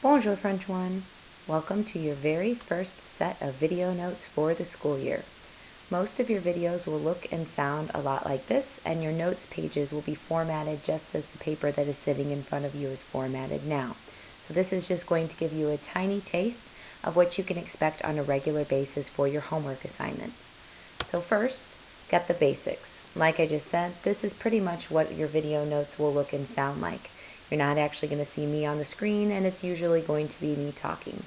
Bonjour French 1! Welcome to your very first set of video notes for the school year. Most of your videos will look and sound a lot like this, and your notes pages will be formatted just as the paper that is sitting in front of you is formatted now. So this is just going to give you a tiny taste of what you can expect on a regular basis for your homework assignment. So first, get the basics. Like I just said, this is pretty much what your video notes will look and sound like. You're not actually going to see me on the screen, and it's usually going to be me talking.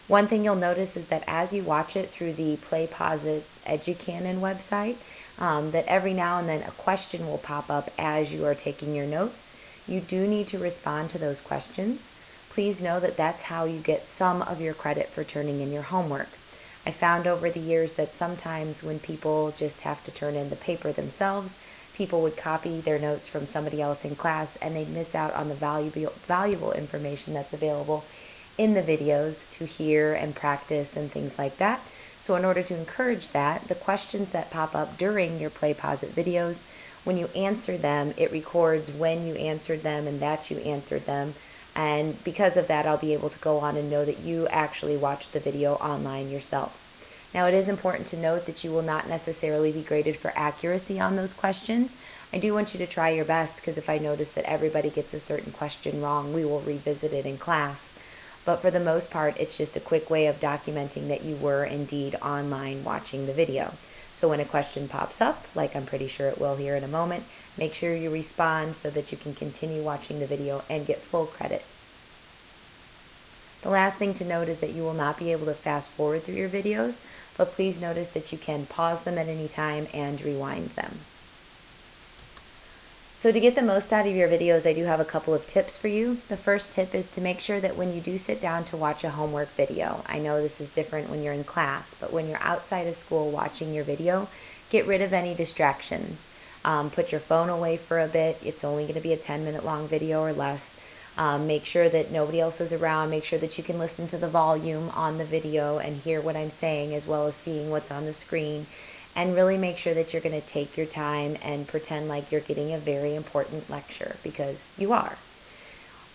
One thing you'll notice is that as you watch it through the Play Pause It Educanon website, that every now and then a question will pop up as you are taking your notes. You do need to respond to those questions. Please know that that's how you get some of your credit for turning in your homework. I found over the years that sometimes when people just have to turn in the paper themselves, people would copy their notes from somebody else in class and they'd miss out on the valuable information that's available in the videos to hear and practice and things like that. So in order to encourage that, the questions that pop up during your Play Pause It videos, when you answer them, it records when you answered them and that you answered them. And because of that, I'll be able to go on and know that you actually watched the video online yourself. Now, it is important to note that you will not necessarily be graded for accuracy on those questions. I do want you to try your best, because if I notice that everybody gets a certain question wrong, we will revisit it in class. But for the most part, it's just a quick way of documenting that you were indeed online watching the video. So when a question pops up, like I'm pretty sure it will here in a moment, make sure you respond so that you can continue watching the video and get full credit. The last thing to note is that you will not be able to fast forward through your videos, but please notice that you can pause them at any time and rewind them. So to get the most out of your videos, I do have a couple of tips for you. The first tip is to make sure that when you do sit down to watch a homework video, I know this is different when you're in class, but when you're outside of school watching your video, get rid of any distractions. Put your phone away for a bit. It's only going to be a 10-minute long video or less. Make sure that nobody else is around. Make sure that you can listen to the volume on the video and hear what I'm saying, as well as seeing what's on the screen. And really make sure that you're going to take your time and pretend like you're getting a very important lecture, because you are.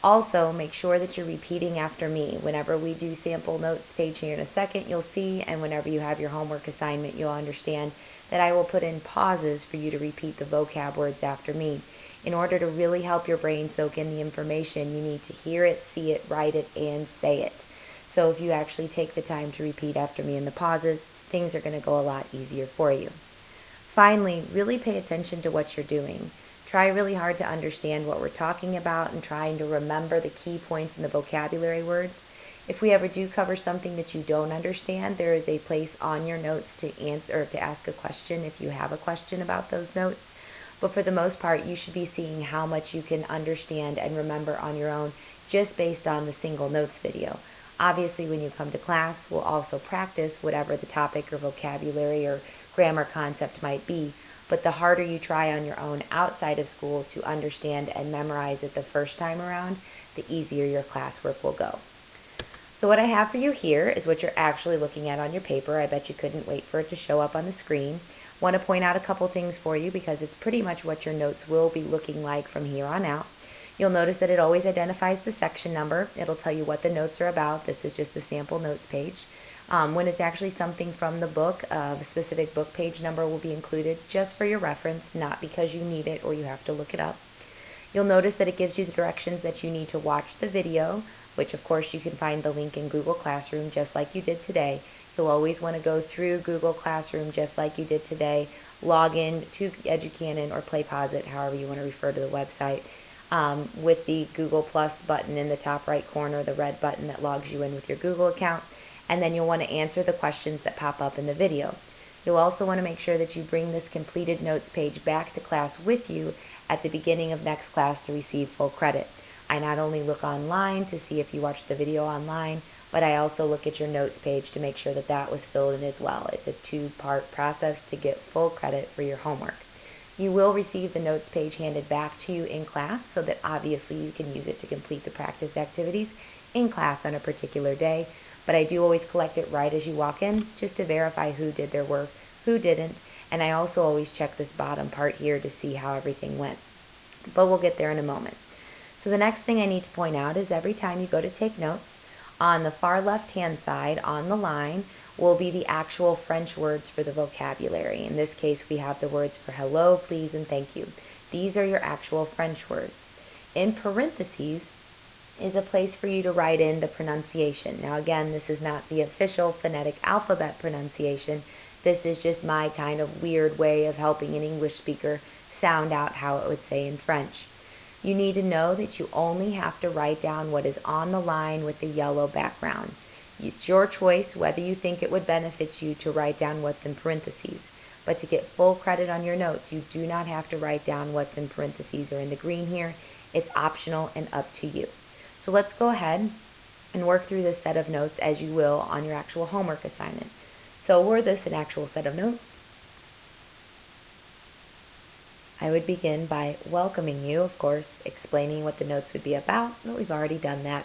Also, make sure that you're repeating after me. Whenever we do sample notes page here in a second, you'll see, and whenever you have your homework assignment, you'll understand that I will put in pauses for you to repeat the vocab words after me. In order to really help your brain soak in the information, you need to hear it, see it, write it, and say it. So if you actually take the time to repeat after me in the pauses, things are going to go a lot easier for you. Finally, really pay attention to what you're doing. Try really hard to understand what we're talking about and trying to remember the key points in the vocabulary words. If we ever do cover something that you don't understand, there is a place on your notes to answer or to ask a question if you have a question about those notes. But for the most part, you should be seeing how much you can understand and remember on your own just based on the single notes video. Obviously, when you come to class, we'll also practice whatever the topic or vocabulary or grammar concept might be. But the harder you try on your own outside of school to understand and memorize it the first time around, the easier your classwork will go. So what I have for you here is what you're actually looking at on your paper. I bet you couldn't wait for it to show up on the screen. Want to point out a couple things for you because it's pretty much what your notes will be looking like from here on out. You'll notice that it always identifies the section number. It'll tell you what the notes are about. This is just a sample notes page. When it's actually something from the book, a specific book page number will be included just for your reference, not because you need it or you have to look it up. You'll notice that it gives you the directions that you need to watch the video, which of course you can find the link in Google Classroom just like you did today. You'll always want to go through Google Classroom just like you did today, log in to Educanon or Play Pause It, however you want to refer to the website, with the Google Plus button in the top right corner, the red button that logs you in with your Google account, and then you'll want to answer the questions that pop up in the video. You'll also want to make sure that you bring this completed notes page back to class with you at the beginning of next class to receive full credit. I not only look online to see if you watched the video online, but I also look at your notes page to make sure that that was filled in as well. It's a two-part process to get full credit for your homework. You will receive the notes page handed back to you in class so that obviously you can use it to complete the practice activities in class on a particular day, but I do always collect it right as you walk in just to verify who did their work, who didn't, and I also always check this bottom part here to see how everything went. But we'll get there in a moment. So the next thing I need to point out is every time you go to take notes, on the far left-hand side on the line will be the actual French words for the vocabulary. In this case, we have the words for hello, please, and thank you. These are your actual French words. In parentheses is a place for you to write in the pronunciation. Now again, this is not the official phonetic alphabet pronunciation. This is just my kind of weird way of helping an English speaker sound out how it would say in French. You need to know that you only have to write down what is on the line with the yellow background. It's your choice whether you think it would benefit you to write down what's in parentheses. But to get full credit on your notes, you do not have to write down what's in parentheses or in the green here. It's optional and up to you. So let's go ahead and work through this set of notes as you will on your actual homework assignment. So were this an actual set of notes, I would begin by welcoming you, of course, explaining what the notes would be about, but we've already done that.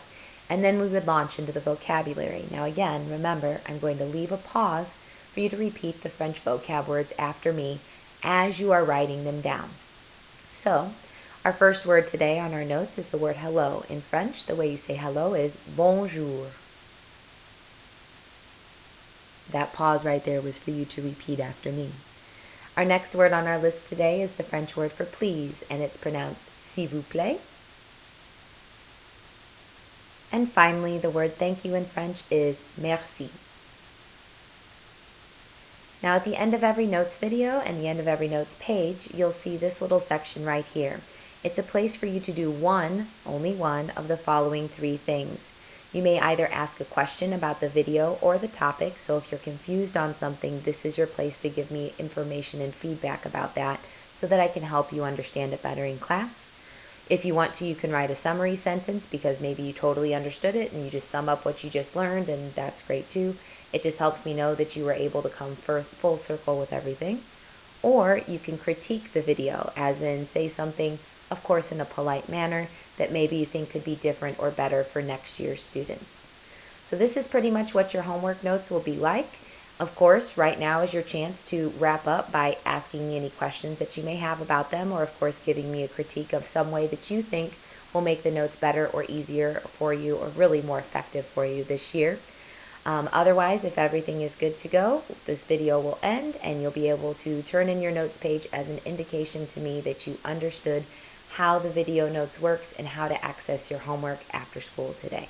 And then we would launch into the vocabulary. Now again, remember, I'm going to leave a pause for you to repeat the French vocab words after me as you are writing them down. So, our first word today on our notes is the word hello. In French, the way you say hello is bonjour. That pause right there was for you to repeat after me. Our next word on our list today is the French word for please, and it's pronounced s'il vous plaît. And finally, the word thank you in French is merci. Now at the end of every notes video and the end of every notes page, you'll see this little section right here. It's a place for you to do only one of the following three things. You may either ask a question about the video or the topic, so if you're confused on something, this is your place to give me information and feedback about that so that I can help you understand it better in class. If you want to, you can write a summary sentence because maybe you totally understood it and you just sum up what you just learned, and that's great too. It just helps me know that you were able to come full circle with everything. Or you can critique the video, as in say something, of course in a polite manner, that maybe you think could be different or better for next year's students. So this is pretty much what your homework notes will be like. Of course, right now is your chance to wrap up by asking me any questions that you may have about them, or of course giving me a critique of some way that you think will make the notes better or easier for you, or really more effective for you this year. Otherwise, if everything is good to go, this video will end and you'll be able to turn in your notes page as an indication to me that you understood how the video notes works and how to access your homework after school today.